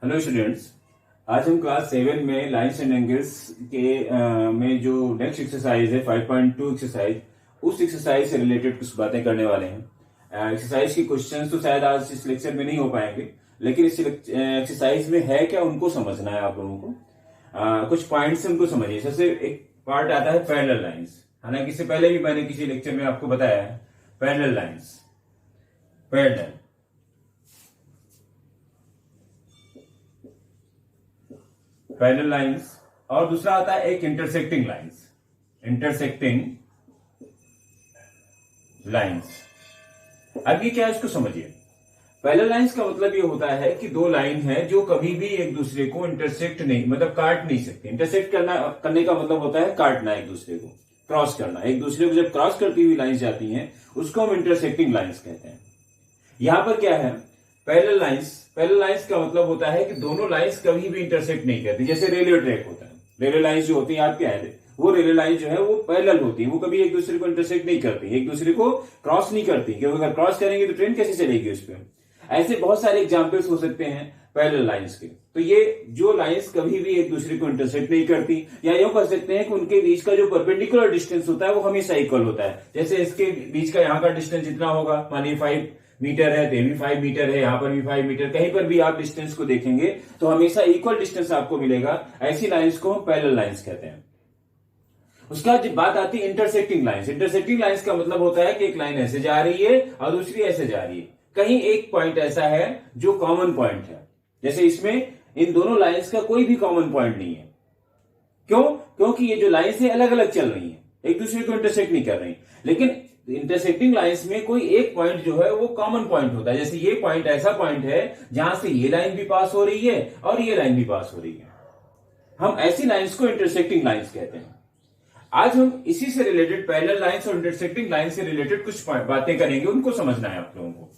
Hello students. आज हम class 7 में लाइन्स एंड एंगल्स के में जो नेक्स्ट एक्सरसाइज है 5.2 एक्सरसाइज, उस एक्सरसाइज से रिलेटेड कुछ बातें करने वाले हैं। एक्सरसाइज के क्वेश्चंस तो शायद आज इस लेक्चर में नहीं हो पाएंगे, लेकिन इस एक्सरसाइज में है क्या उनको समझना है आप लोगों को। कुछ पॉइंट्स उनको समझिए। सबसे एक पार्ट आता है पैरेलल लाइंस। हालांकि इससे पहले भी मैंने किसी लेक्चर में आपको बताया है parallel lines, parallel parallel lines. और दूसरा आता है एक इंटरसेक्टिंग लाइंस, इंटरसेक्टिंग लाइंस। अब ये क्या है इसको समझिए। पैरेलल लाइंस का मतलब ये होता है कि दो लाइन है जो कभी भी एक दूसरे को इंटरसेक्ट नहीं, मतलब काट नहीं सकते। इंटरसेक्ट करने का मतलब होता है काटना, एक दूसरे को क्रॉस करना। एक दूसरे को जब क्रॉस करती हुई लाइंस जाती हैं उसको हम इंटरसेक्टिंग लाइंस कहते हैं। यहां पर क्या है पैरेलल लाइंस। पैरेलल लाइंस का मतलब होता है कि दोनों लाइंस कभी भी इंटरसेक्ट नहीं करती। जैसे रेलवे ट्रैक होता है, रेलवे लाइंस जो होती है आपके है, वो रेलवे लाइन जो है वो पैरेलल होती है, वो कभी एक दूसरे को इंटरसेक्ट नहीं करती, एक दूसरे को क्रॉस नहीं करती, क्योंकि अगर क्रॉस करेंगे तो ट्रेन कैसे चलेगी उस पर। ऐसे बहुत सारे एग्जाम्पल्स हो सकते हैं पैरेलल लाइंस के। तो ये जो लाइंस कभी भी एक दूसरे को इंटरसेक्ट नहीं करती, या यूं कह सकते हैं कि उनके बीच का जो परपेंडिकुलर डिस्टेंस होता है वो हमेशा इक्वल होता है। जैसे इसके बीच का यहाँ का डिस्टेंस जितना होगा, मानिए 5 मीटर है, तो भी 5 मीटर है, यहां पर भी 5 मीटर, कहीं पर भी आप डिस्टेंस को देखेंगे तो हमेशा इक्वल डिस्टेंस आपको मिलेगा। ऐसी लाइंस को हम पैरेलल लाइंस कहते हैं। उसके बाद बात आती है इंटरसेक्टिंग लाइंस। इंटरसेक्टिंग लाइंस का मतलब होता है कि एक लाइन ऐसे जा रही है और दूसरी ऐसे जा रही है, कहीं एक पॉइंट ऐसा है जो कॉमन पॉइंट है। जैसे इसमें इन दोनों लाइंस का कोई भी कॉमन पॉइंट नहीं है। क्यों? क्योंकि ये जो लाइंस है अलग अलग चल रही है, एक दूसरे को इंटरसेक्ट नहीं कर रही। लेकिन इंटरसेक्टिंग लाइंस में कोई एक पॉइंट जो है वो कॉमन पॉइंट होता है। जैसे ये पॉइंट ऐसा पॉइंट है जहां से ये लाइन भी पास हो रही है और ये लाइन भी पास हो रही है। हम ऐसी लाइंस को इंटरसेक्टिंग लाइंस कहते हैं। आज हम इसी से रिलेटेड पैरेलल लाइंस और इंटरसेक्टिंग लाइंस से रिलेटेड कुछ बातें करेंगे, उनको समझना है आप लोगों को।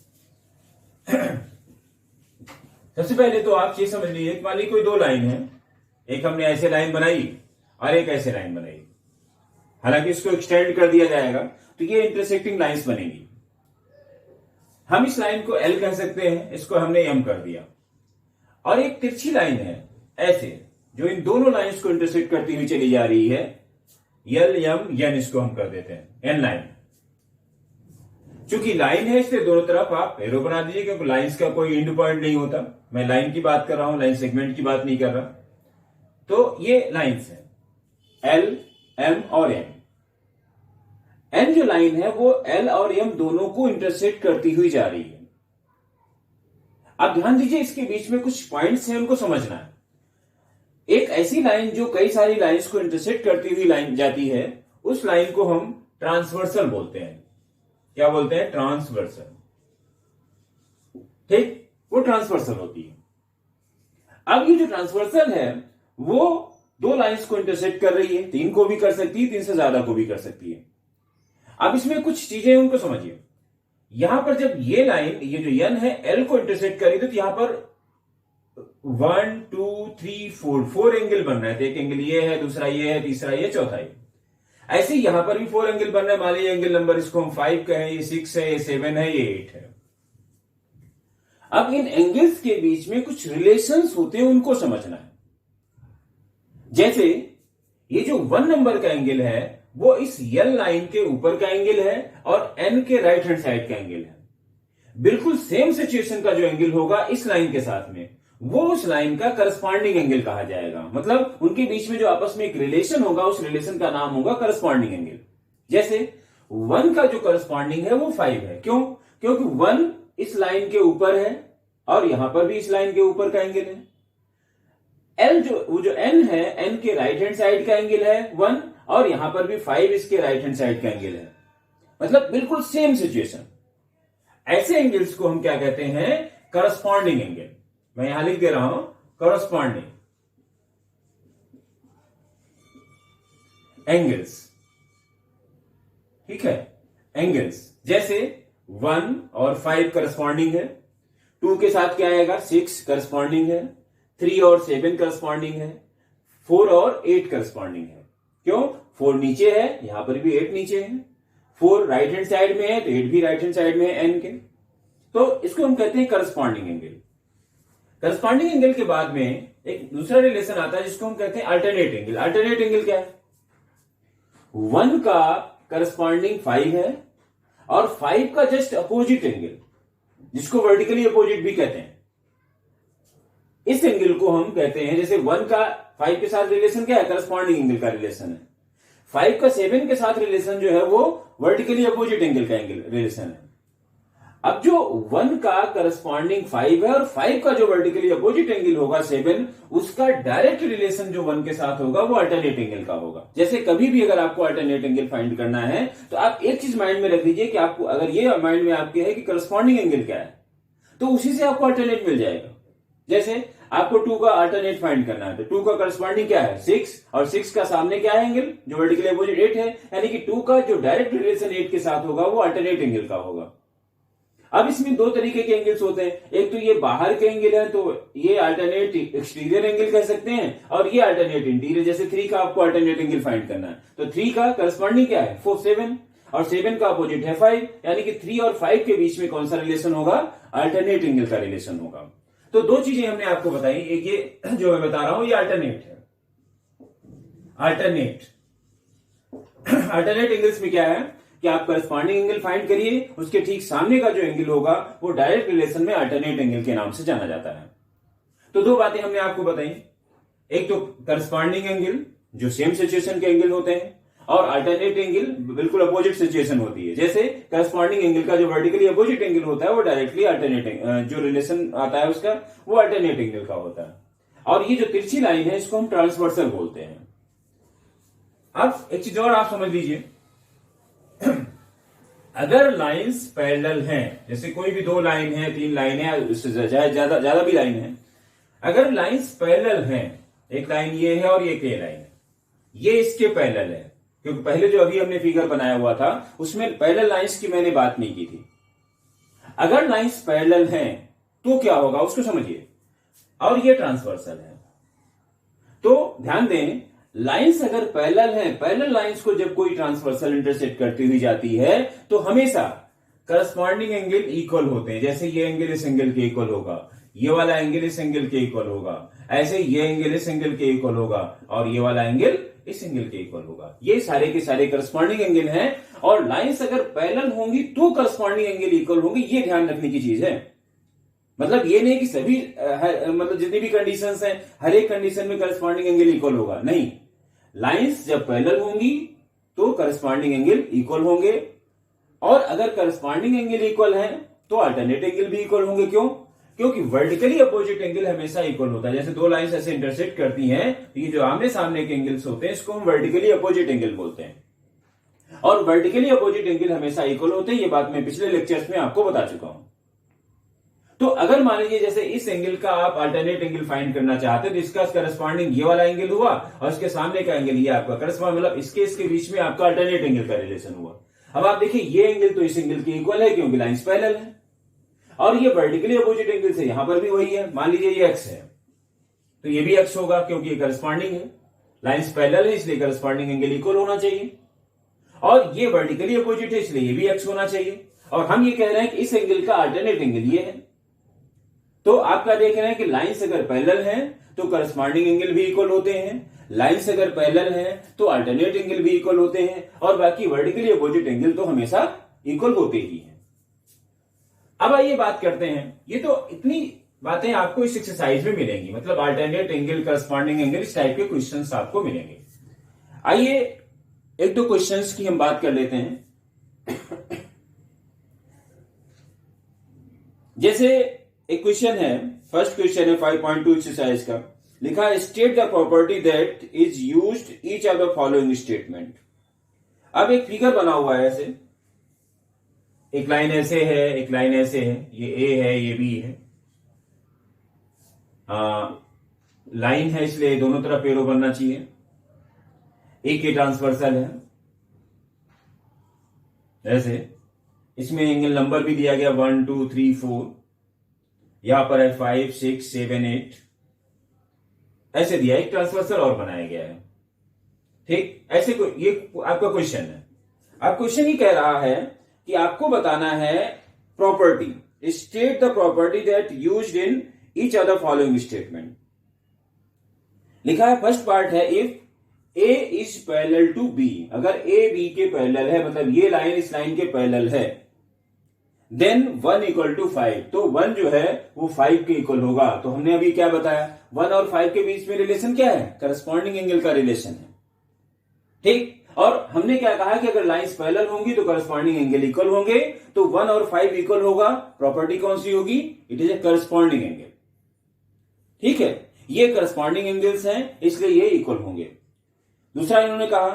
सबसे पहले तो आप ये समझ लीजिए, मान लीजिए कोई दो लाइन है, एक हमने ऐसे लाइन बनाई और एक ऐसे लाइन बनाई। हालांकि इसको एक्सटेंड कर दिया जाएगा तो ये इंटरसेक्टिंग लाइंस बनेगी। हम इस लाइन को L कह सकते हैं, इसको हमने M कर दिया। और एक तिरछी लाइन है ऐसे, जो इन दोनों लाइंस को इंटरसेक्ट करती हुई चली जा रही है, L M N, इसको हम कर देते हैं N लाइन। चूंकि लाइन है इसलिए दोनों तरफ आप एरो बना दीजिए, क्योंकि लाइंस का कोई एंड पॉइंट नहीं होता। मैं लाइन की बात कर रहा हूं, लाइन सेगमेंट की बात नहीं कर रहा। तो ये लाइंस है L M और M। N जो लाइन है वो L और M दोनों को इंटरसेक्ट करती हुई जा रही है। अब ध्यान दीजिए, इसके बीच में कुछ पॉइंट्स हैं, उनको समझना है। एक ऐसी लाइन जो कई सारी लाइंस को इंटरसेक्ट करती हुई लाइन जाती है, उस लाइन को हम ट्रांसवर्सल बोलते हैं। क्या बोलते हैं? ट्रांसवर्सल। ठीक, वो ट्रांसवर्सल होती है। अब ये जो ट्रांसवर्सल है वो दो लाइंस को इंटरसेक्ट कर रही है, 3 को भी कर सकती है, 3 से ज्यादा को भी कर सकती है। अब इसमें कुछ चीजें उनको समझिए। यहां पर जब ये लाइन, ये जो N है, L को इंटरसेक्ट करेगी तो यहां पर 1 2 3 4 एंगल बन रहे थे। एक एंगल ये है, दूसरा ये है, तीसरा ये, चौथा ये। ऐसे यहां पर भी 4 एंगल बन रहे हैं। मान लीजिए एंगल नंबर इसको हम 5 कहें, ये 6 है, ये 7 है, ये 8 है। अब इन एंगल्स के बीच में कुछ रिलेशंस होते हैं, उनको समझना है। जैसे ये जो 1 नंबर का एंगल है वो इस L लाइन के ऊपर का एंगल है और N के राइट हैंड साइड का एंगल है। बिल्कुल सेम सिचुएशन का जो एंगल होगा इस लाइन के साथ में, वो उस लाइन का करस्पॉन्डिंग एंगल कहा जाएगा। मतलब उनके बीच में जो आपस में एक रिलेशन होगा, उस रिलेशन का नाम होगा करस्पॉन्डिंग एंगल। जैसे 1 का जो करस्पॉन्डिंग है वो 5 है। क्यों? क्योंकि 1 इस लाइन के ऊपर है और यहां पर भी इस लाइन के ऊपर का एंगल है। L जो N है, N के राइट हैंड साइड का एंगल है 1, और यहां पर भी 5 इसके राइट हैंड साइड का एंगल है। मतलब बिल्कुल सेम सिचुएशन। ऐसे एंगल्स को हम क्या कहते हैं? Corresponding angle. मैं यहां लिख दे रहा हूं करस्पॉन्डिंग एंगल्स। ठीक है, एंगल्स। जैसे 1 और 5 करस्पॉन्डिंग है, 2 के साथ क्या आएगा? 6 करस्पॉन्डिंग है, 3 और 7 करस्पॉन्डिंग है, 4 और 8 करस्पॉन्डिंग है। क्यों? 4 नीचे है, यहां पर भी 8 नीचे है। 4 राइट हैंड साइड में है तो 8 भी राइट हैंड साइड में है N के। तो इसको हम कहते हैं करस्पॉन्डिंग एंगल। करस्पॉन्डिंग एंगल के बाद में एक दूसरा रिलेशन आता है जिसको हम कहते हैं अल्टरनेट एंगल। अल्टरनेट एंगल क्या है? 1 का करस्पॉन्डिंग 5 है और 5 का जस्ट अपोजिट एंगल, जिसको वर्टिकली अपोजिट भी कहते हैं, इस एंगल को हम कहते हैं, जैसे 1 का 5 के साथ रिलेशन क्या है? करस्पॉन्डिंग एंगल का रिलेशन है। 5 का 7 के साथ रिलेशन जो है वो वर्टिकली अपोजिट एंगल का एंगल रिलेशन है। अब जो 1 का करस्पॉन्डिंग 5 है और 5 का जो वर्टिकली अपोजिट एंगल होगा 7, उसका डायरेक्ट रिलेशन जो 1 के साथ होगा वो अल्टरनेट एंगल का होगा। जैसे कभी भी अगर आपको अल्टरनेट एंगल फाइंड करना है तो आप एक चीज माइंड में रख लीजिए कि आपको अगर ये माइंड में आपके है कि करस्पॉन्डिंग एंगल क्या है, तो उसी से आपको अल्टरनेट मिल जाएगा। जैसे आपको 2 का अल्टरनेट फाइंड करना है तो 2 का करस्पॉन्डिंग क्या है? 6, और 6 का सामने क्या है एंगल? जो वर्टिकली अपोजिट 8 है, यानी कि 2 का जो डायरेक्ट रिलेशन 8 के साथ होगा वो अल्टरनेट एंगल का होगा। अब इसमें 2 तरीके के एंगल्स होते हैं, एक तो ये बाहर के एंगल है तो ये अल्टरनेट एक्सटीरियर एंगल कह सकते हैं, और ये अल्टरनेट इंटीरियर। जैसे 3 का आपको अल्टरनेट एंगल फाइंड करना है तो 3 का करस्पॉन्डिंग क्या है? 7, और 7 का अपोजिट है 5, यानी कि 3 और 5 के बीच में कौन सा रिलेशन होगा? अल्टरनेट एंगल का रिलेशन होगा। तो 2 चीजें हमने आपको बताई, एक ये जो मैं बता रहा हूं ये अल्टरनेट है। अल्टरनेट एंगल्स में क्या है कि आप करस्पॉन्डिंग एंगल फाइंड करिए, उसके ठीक सामने का जो एंगल होगा वो डायरेक्ट रिलेशन में अल्टरनेट एंगल के नाम से जाना जाता है। तो 2 बातें हमने आपको बताई, एक तो करस्पॉन्डिंग एंगल जो सेम सिचुएशन के एंगल होते हैं, और अल्टरनेट एंगल बिल्कुल अपोजिट सिचुएशन होती है। जैसे करस्पॉन्डिंग एंगल का जो वर्टिकली अपोजिट एंगल होता है वो डायरेक्टली अल्टरनेट जो रिलेशन आता है उसका वो अल्टरनेट एंगल का होता है। और ये जो तिरछी लाइन है इसको हम ट्रांसवर्सल बोलते हैं। अब एक चीज और आप समझ लीजिए, अगर लाइंस पैरेलल हैं, जैसे कोई भी 2 लाइन है, 3 लाइन है, उससे ज्यादा भी लाइन है, अगर लाइंस पैरेलल हैं, एक लाइन ये है और एक ये लाइन है, ये इसके पैरेलल है, क्योंकि पहले जो अभी हमने फिगर बनाया हुआ था उसमें पैरेलल लाइंस की मैंने बात नहीं की थी। अगर लाइंस पैरेलल हैं तो क्या होगा उसको समझिए, और ये ट्रांसवर्सल है। तो ध्यान दें, लाइंस अगर पैरेलल हैं, पैरेलल लाइंस को जब कोई ट्रांसवर्सल इंटरसेक्ट करती हुई जाती है तो हमेशा करस्पॉन्डिंग एंगल इक्वल होते हैं। जैसे ये एंगल इस एंगल के इक्वल होगा, ये वाला एंगल इस एंगल के इक्वल होगा, ऐसे ये एंगल इस एंगल के इक्वल होगा, और ये वाला एंगल इस एंगल के इक्वल होगा। ये सारे के सारे करस्पॉन्डिंग एंगल हैं, और लाइंस अगर पैरेलल होंगी तो करस्पॉन्डिंग एंगल इक्वल होंगी, ये ध्यान रखने की चीज है। मतलब ये नहीं कि सभी मतलब जितनी भी कंडीशंस हैं हर एक कंडीशन में करस्पॉन्डिंग एंगल इक्वल होगा, नहीं। लाइंस जब पैरेलल होंगी तो करस्पॉन्डिंग एंगल इक्वल होंगे, और अगर करस्पॉन्डिंग एंगल इक्वल है तो अल्टरनेट एंगल भी इक्वल होंगे। क्यों? क्योंकि वर्टिकली अपोजिट एंगल हमेशा इक्वल होता है। जैसे 2 लाइंस ऐसे इंटरसेक्ट करती हैं तो ये जो आमने सामने के एंगल्स होते हैं इसको हम वर्टिकली अपोजिट एंगल बोलते हैं, और वर्टिकली अपोजिट एंगल हमेशा इक्वल होते हैं। ये बात मैं पिछले लेक्चर्स में आपको बता चुका हूं। तो अगर मान लीजिए जैसे इस एंगल का आप अल्टरनेट एंगल फाइंड करना चाहते हैं तो इसका करस्पॉन्डिंग ये वाला एंगल हुआ, और इसके सामने का एंगल ये आपका करस्पॉन्ड, मतलब इसके बीच में आपका अल्टरनेट एंगल का रिलेशन हुआ। अब आप देखिए ये एंगल तो इस एंगल के इक्वल है क्योंकि लाइंस पैरेलल है, और ये वर्टिकली अपोजिट एंगल से यहां पर भी वही है। मान लीजिए ये एक्स है तो ये भी एक्स होगा क्योंकि ये करस्पॉन्डिंग है, लाइंस पैरेलल है इसलिए करस्पॉन्डिंग एंगल इक्वल होना चाहिए, और ये वर्टिकली अपोजिट है इसलिए ये भी एक्स होना चाहिए। और हम ये कह रहे हैं कि इस एंगल का अल्टरनेट एंगल ये है। तो आप क्या देख रहे हैं कि लाइंस अगर पैरेलल हैं तो करस्पॉन्डिंग एंगल भी इक्वल होते हैं, लाइंस अगर पैरेलल हैं तो अल्टरनेट एंगल भी इक्वल होते हैं, और बाकी वर्टिकली अपोजिट एंगल तो हमेशा इक्वल होते ही हैं। अब आइए बात करते हैं, ये तो इतनी बातें आपको इस एक्सरसाइज में मिलेंगी, मतलब अल्टरनेट एंगल, करस्पॉन्डिंग एंगल, इस टाइप के क्वेश्चंस आपको मिलेंगे। आइए 1-2 क्वेश्चंस की हम बात कर लेते हैं। जैसे एक क्वेश्चन है, फर्स्ट क्वेश्चन है 5.2 एक्सरसाइज का, लिखा है state the property that is used each of the following statement. अब एक फिगर बना हुआ है, ऐसे एक लाइन ऐसे है, एक लाइन ऐसे है, ये ए है ये बी है, लाइन है इसलिए दोनों तरफ एरो बनना चाहिए, एक ही ट्रांसवर्सल है ऐसे, इसमें एंगल नंबर भी दिया गया 1 2 3 4, यहां पर है 5 6 7 8, ऐसे दिया, एक ट्रांसवर्सल और बनाया गया है। ठीक, ऐसे ये आपका क्वेश्चन है। अब क्वेश्चन ही कह रहा है कि आपको बताना है property, state the property that used in each of the following statement. लिखा है फर्स्ट पार्ट है if A is parallel to B, अगर ए बी के पैरेलल है, मतलब ये लाइन इस लाइन के पैरेलल है, देन 1 इक्वल टू 5, तो 1 जो है वो 5 के इक्वल होगा। तो हमने अभी क्या बताया, 1 और 5 के बीच में रिलेशन क्या है, करस्पॉन्डिंग एंगल का रिलेशन है, ठीक। और हमने क्या कहा कि अगर लाइंस पैरेलल होंगी तो करस्पॉन्डिंग एंगल इक्वल होंगे, तो 1 और 5 इक्वल होगा, प्रॉपर्टी कौन सी होगी, it is a corresponding angle, ठीक है। ये करस्पॉन्डिंग एंगल्स हैं, इसलिए ये इक्वल होंगे। दूसरा इन्होंने कहा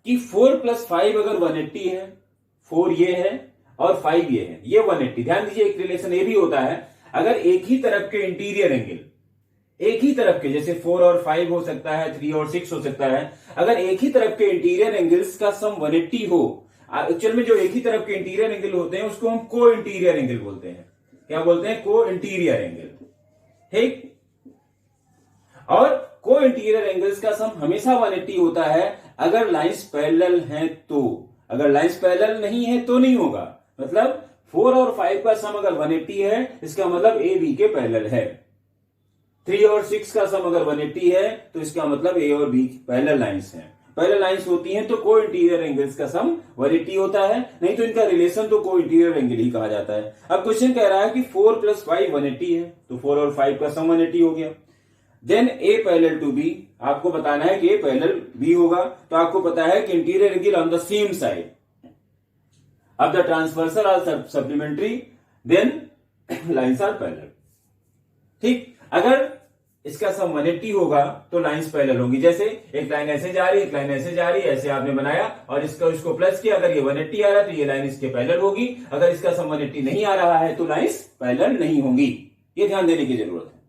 कि 4 प्लस 5 अगर 180 है, 4 ये है और 5 ये है, ये 180। ध्यान दीजिए एक रिलेशन ये भी होता है, अगर एक ही तरफ के इंटीरियर एंगल, एक ही तरफ के, जैसे 4 और 5 हो सकता है, 3 और 6 हो सकता है, अगर एक ही तरफ के इंटीरियर एंगल्स का सम 180 हो, एक्चुअल में जो एक ही तरफ के इंटीरियर एंगल होते हैं उसको हम को इंटीरियर एंगल बोलते हैं। क्या बोलते हैं, को इंटीरियर एंगल, ठीक। और को इंटीरियर एंगल्स का सम हमेशा 180 होता है अगर लाइंस पैरेलल हैं तो, अगर लाइंस पैरेलल नहीं है तो नहीं होगा। मतलब 4 और 5 का सम अगर 180 है, इसका मतलब ए बी के पैरेलल है। 3 और 6 का सम अगर 180 है तो इसका मतलब ए और बी पैरेलल लाइंस हैं। पैरेलल लाइंस होती हैं तो को इंटीरियर एंगल्स का सम 180 होता है, नहीं तो इनका रिलेशन तो को इंटीरियर एंगल ही कहा जाता है। अब क्वेश्चन कह रहा है कि 4 प्लस 5 180 है, तो 4 और 5 का सम 180 हो गया। Then A parallel to B, आपको बताना है कि ए पैरेलल बी होगा, तो आपको पता है कि interior angle on the same side of the transversal are supplementary, then lines are parallel, ठीक। अगर इसका सम 180 होगा तो लाइंस पैरेलल होंगी, जैसे एक लाइन ऐसे जा रही है, एक लाइन ऐसे जा रही है, ऐसे आपने बनाया और इसको प्लस किया, अगर ये 180 आ रहा है तो ये लाइन इसके पैरेलल होगी, अगर इसका सम 180 नहीं आ रहा है तो लाइंस पैरेलल नहीं होंगी। ये ध्यान देने की जरूरत है,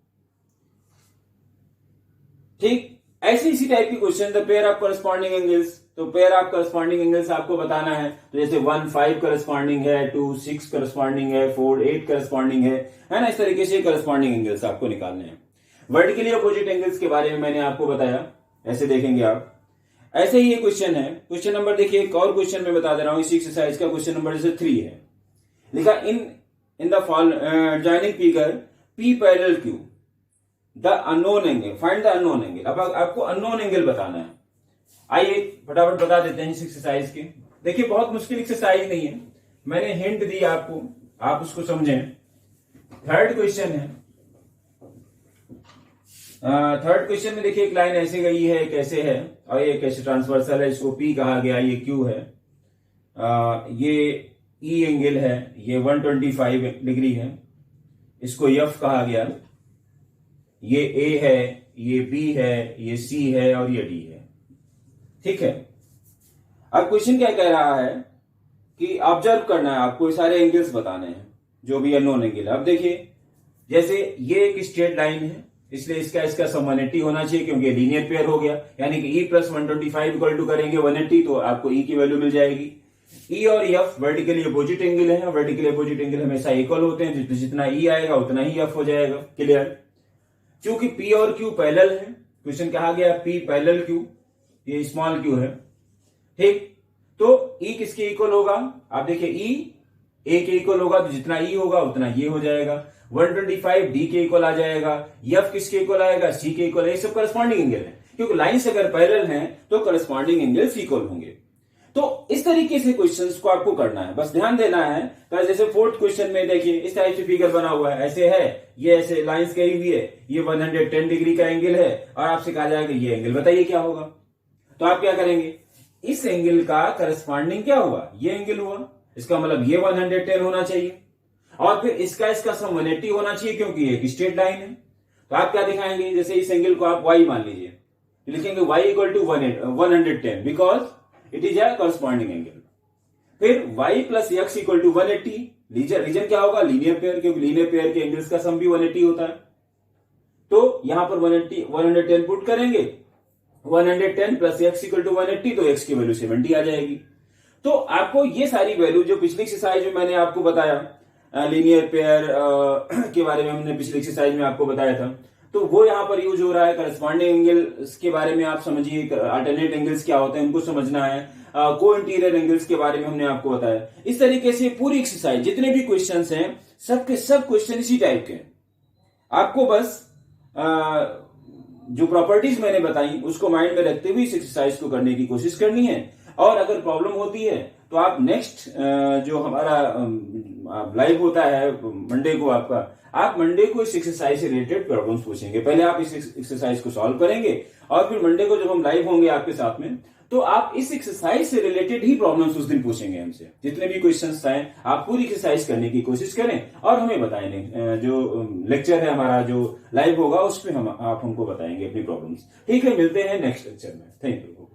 ठीक। ऐसे इसी टाइप की question, the pair of corresponding angles, तो पेयर ऑफ करस्पॉन्डिंग एंगल्स आपको बताना है, तो जैसे 1 5 करस्पॉन्डिंग है, 2 6 करस्पॉन्डिंग है, 4 8 करस्पॉन्डिंग है ना, इस तरीके से करस्पॉन्डिंग एंगल्स आपको निकालने हैं। वर्टिकली अपोजिट एंगल्स के बारे में मैंने आपको बताया, ऐसे देखेंगे आप। ऐसे ही ये क्वेश्चन है, क्वेश्चन नंबर देखिए, एक और क्वेश्चन में बता दे रहा हूं इसी एक्सरसाइज का, क्वेश्चन नंबर जैसे 3 है, लिखा in the joining figure P parallel Q the unknown angle, find the unknown angle. अब आपको अननोन एंगल बताना है। आइए फटाफट बता देते हैं इस एक्सरसाइज के। देखिए बहुत मुश्किल एक्सरसाइज नहीं है, मैंने हिंट दी आपको, आप उसको समझें। थर्ड क्वेश्चन है, थर्ड क्वेश्चन में देखिए एक लाइन ऐसे गई है, एक ऐसे है और ये कैसे ट्रांसवर्सल है, इसको पी कहा गया, ये क्यू है, ये ई एंगल है, ये 125 डिग्री है, इसको एफ कहा गया, ये ए है, ये बी है, ये सी है और ये डी है, ठीक है। अब क्वेश्चन क्या कह रहा है कि ऑब्जर्व करना है आपको, सारे एंगल्स बताने हैं जो भी अननोन एंगल है। अब देखिए जैसे ये एक स्ट्रेट लाइन है, इसलिए इसका सम 180 होना चाहिए क्योंकि लीनियर पेयर हो गया, यानी कि ई प्लस 125 इक्वल टू करेंगे 180 तो आपको ई की वैल्यू मिल जाएगी। ई और एफ वर्टिकली अपोजिट एंगल है, वर्टिकली अपोजिट एंगल हमेशा इक्वल होते हैं, जितना ई आएगा उतना ही एफ हो जाएगा, क्लियर। क्योंकि पी और क्यू पैरेलल है, क्वेश्चन कहा गया पी पैरेलल क्यू, ये स्मॉल क्यू है, ठीक। तो ई किसके इक्वल होगा, आप देखिए ई ए के इक्वल होगा, तो जितना ई होगा उतना ये हो जाएगा। 125 डी के इक्वल आ जाएगा, एफ किसके इक्वल आएगा, सी के इक्वल, ये सब करस्पॉन्डिंग एंगल है, क्योंकि लाइंस अगर पैरेलल हैं तो करस्पॉन्डिंग एंगल्स इक्वल होंगे। तो इस तरीके से क्वेश्चंस को आपको करना है, बस ध्यान देना है। तो जैसे फोर्थ क्वेश्चन में देखिए इस टाइप से फिगर बना हुआ है, ऐसे है, ये ऐसे लाइंस गई हुई है, ये 110 डिग्री का एंगल है और आपसे कहा जाएगा ये एंगल बताइए क्या होगा। तो आप क्या करेंगे, इस एंगल का करस्पॉन्डिंग क्या हुआ, ये एंगल हुआ, इसका मतलब ये 110 होना चाहिए और फिर इसका सम 180 होना चाहिए क्योंकि ये एक स्ट्रेट लाइन है। तो आप क्या दिखाएंगे, जैसे इस एंगल को आप y मान लीजिए, तो लिखेंगे y equal to 110 because it is a corresponding angle. फिर y plus x equal to 180, reason क्या होगा, लीनियर पेयर, क्योंकि लीनियर पेयर के एंगल्स का सम भी 180 होता है। तो यहां पर 110 पुट करेंगे, 110 प्लस एक्स इक्वल टू 180, तो एक्स की वैल्यू 70 आ जाएगी। तो आपको ये सारी वैल्यू जो पिछली एक्सरसाइज में मैंने आपको बताया, लीनियर पेयर के बारे में हमने पिछली एक्सरसाइज में आपको बताया था, तो वो यहां पर यूज हो रहा है। करस्पॉन्डिंग एंगल्स के बारे में आप समझिए, अल्टरनेट एंगल्स क्या होते हैं उनको समझना है, को इंटीरियर एंगल्स के बारे में हमने आपको बताया। इस तरीके से पूरी एक्सरसाइज जितने भी क्वेश्चंस हैं सबके सब क्वेश्चन इसी टाइप के हैं। आपको बस जो प्रॉपर्टीज मैंने बताई उसको माइंड में रखते हुए इस एक्सरसाइज को करने की कोशिश करनी है। और अगर प्रॉब्लम होती है तो आप नेक्स्ट जो हमारा लाइव होता है मंडे को आपका, आप मंडे को इस एक्सरसाइज से रिलेटेड प्रॉब्लम्स पूछेंगे। पहले आप इस एक्सरसाइज को सॉल्व करेंगे और फिर मंडे को जब हम लाइव होंगे आपके साथ में, तो आप इस एक्सरसाइज से रिलेटेड ही प्रॉब्लम्स उस दिन पूछेंगे हमसे। जितने भी क्वेश्चंस आए आप पूरी एक्सरसाइज करने की कोशिश करें और हमें बताएंगे। जो लेक्चर है हमारा जो लाइव होगा उस पर आप हमको बताएंगे अपनी प्रॉब्लम्स। ठीक है, मिलते हैं नेक्स्ट लेक्चर में। Thank you.